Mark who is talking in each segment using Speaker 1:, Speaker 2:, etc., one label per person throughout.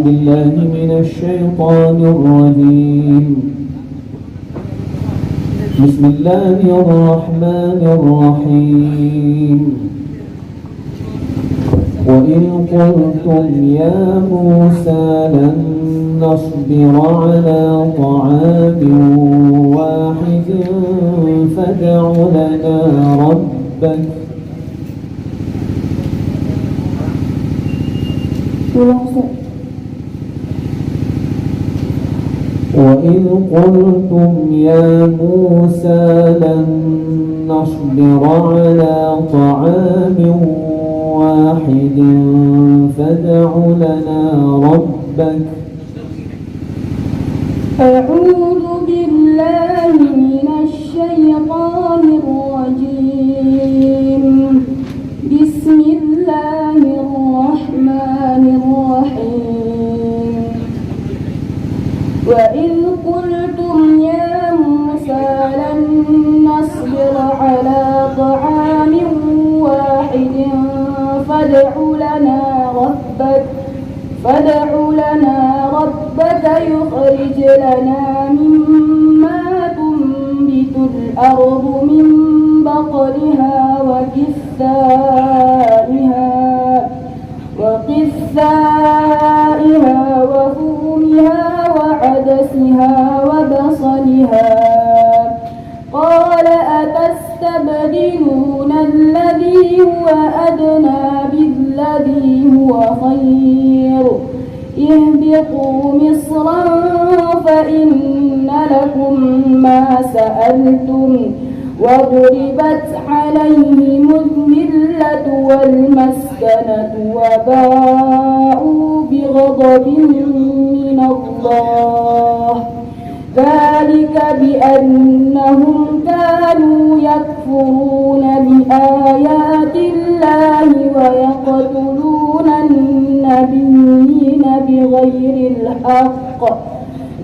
Speaker 1: بالله من الشيطان الرجيم. بسم الله الرحمن الرحيم. وإذ قلتم يا موسى لن نصبر على طعام واحد فادع لنا ربك وإذ قلتم يا موسى لن نصبر على طعام واحد فادع لنا ربك
Speaker 2: أعوذ بالله من الشيطان الرجيم. بسم الله الرحمن الرحيم. وإذ قلتم يا موسى لن نصبر على طعام واحد فادع لنا ربك يخرج لنا مما تنبت الأرض من بقلها وقثائها وفومها وعدسها وبصلها. قال أتستبدلون الذي هو أدنى بالذي هو خير اهبطوا مصرا فإن لكم ما سألتم وضربت عليهم الذلة والمسكنة وباءوا بغضب من الله ذلك بأنهم كانوا يكفرون بآيات الله ويقتلون النبيين بغير الحق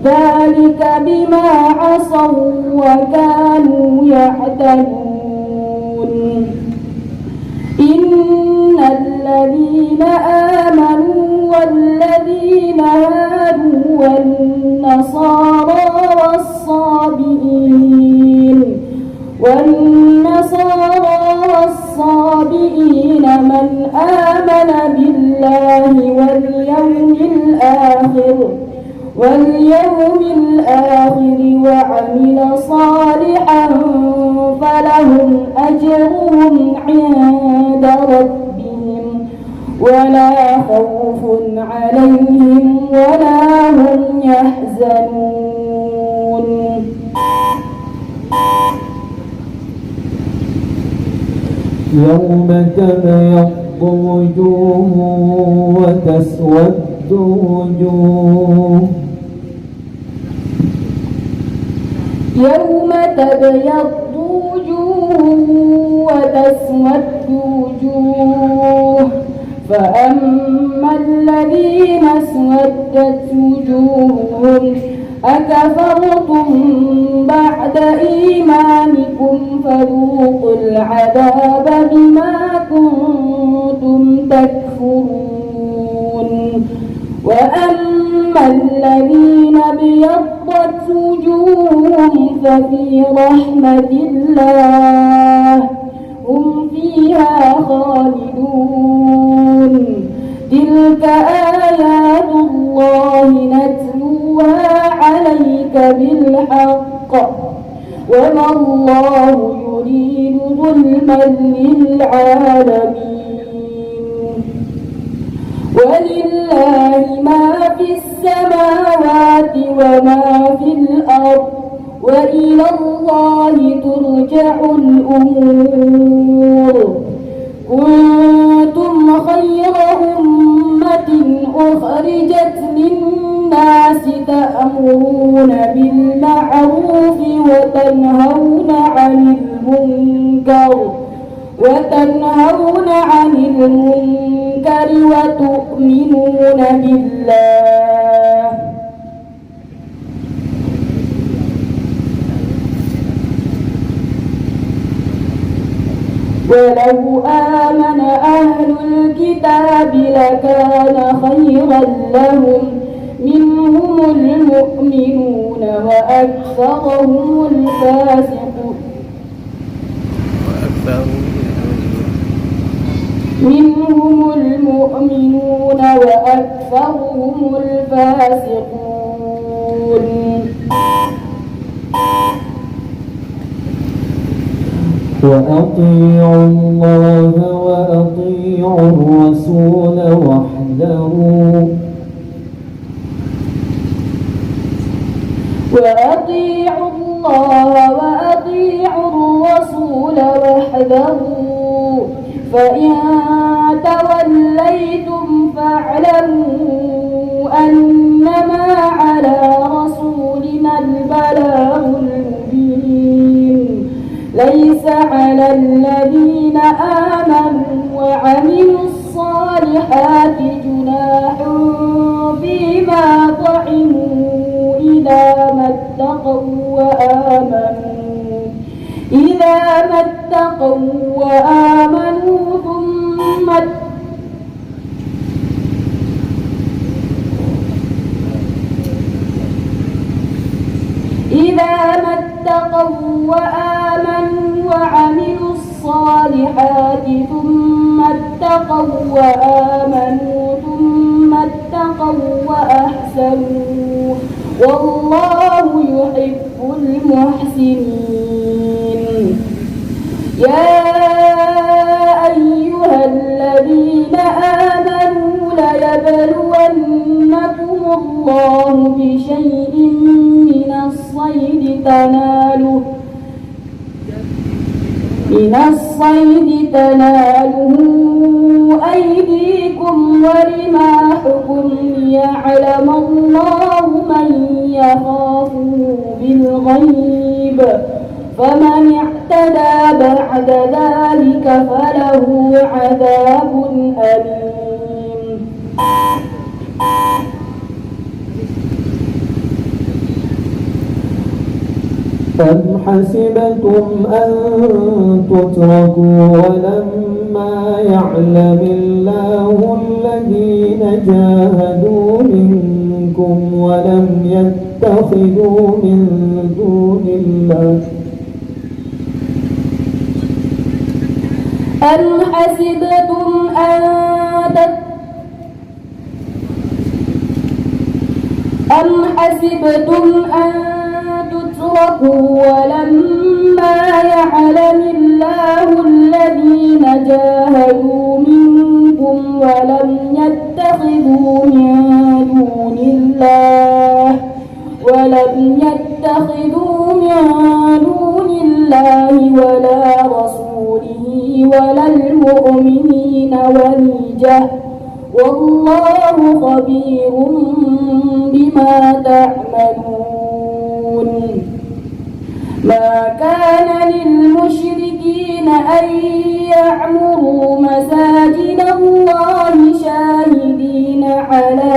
Speaker 2: ذلك بما عصوا وكانوا يعتدون. إن الذين آمنوا والذين هادوا والنصارى والصابئين من آمن بالله واليوم الآخر وعمل صالحا فلهم أجرهم عند ربهم ولا خوف عليهم ولا هم يحزنون.
Speaker 1: يوم تبيض وجوه وتسود وجوه
Speaker 2: يوم تبيض وجوه وتسود وجوه فأما الذين اسودت وجوههم أكفرتم بعد إيمانكم فذوقوا العذاب بما كنتم تكفرون. وأما الذين ابيضت وجوههم ففي رحمة الله هم فيها خالدون. تلك آيات الله نتلوها عليك بالحق وما الله يريد ظلما للعالمين. ولله ما في السماوات وما في الأرض وإلى الله ترجع الأمور. كنتم خير أمة أخرجت للناس تأمرون بالمعروف وتنهون عن المنكر وتؤمنون بالله. ولو آمن أهل الكتاب لكان خيرا لهم منهم المؤمنون وأكثرهم الفاسقون منهم المؤمنون وأكثرهم الفاسقون
Speaker 1: وأطيعوا الله وأطيعوا الرسول واحذروا
Speaker 2: وأطيعوا الله وأطيعوا الرسول واحذروا فإن توليتم فاعلموا أنما على رسولنا البلاغ المبين ليس على الذين آمنوا وعملوا الصالحات جناح فيما طعموا إذا ما اتقوا وآمنوا وعملوا الصالحات ثم اتقوا وأحسنوا والله يحب المحسنين يا أيها الذين آمنوا ليبلونكم الله بشيء من الصيد تناله أيديكم ورماحكم ليعلم الله من يخافه بالغيب فمن اعتدى بعد ذلك فله عذاب أليم
Speaker 1: أم حسبتم أن تتركوا ولما يعلم الله الذين جاهدوا منكم ولم يتخذوا من دون الله
Speaker 2: أم حسبتم أن تتركوا ولما يعلم الله الذين جاهدوا منكم ولم يتخذوا من دون الله ولا رسوله ولا المؤمنين وليجة والله خبير بما تعملون ما كان للمشركين أن يعمروا مساجد الله شاهدين على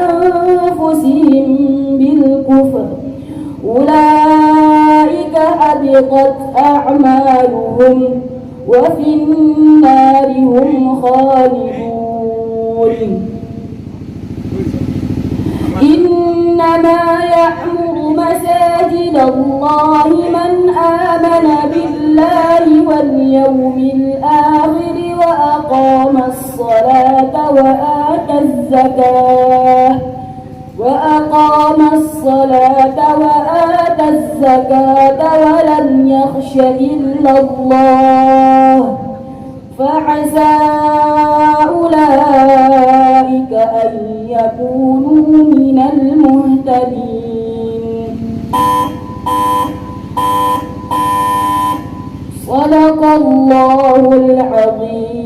Speaker 2: أنفسهم بالكفر أولئك حبطت أعمالهم وفي النار هم خالدون إنما يعمر مساجد الله من آمن بالله واليوم الآخر وأقام الصلاة وآتى الزكاة ولم يخش إلا الله فعسى أولئك أن يكونوا من المهتدين صدق الله العظيم.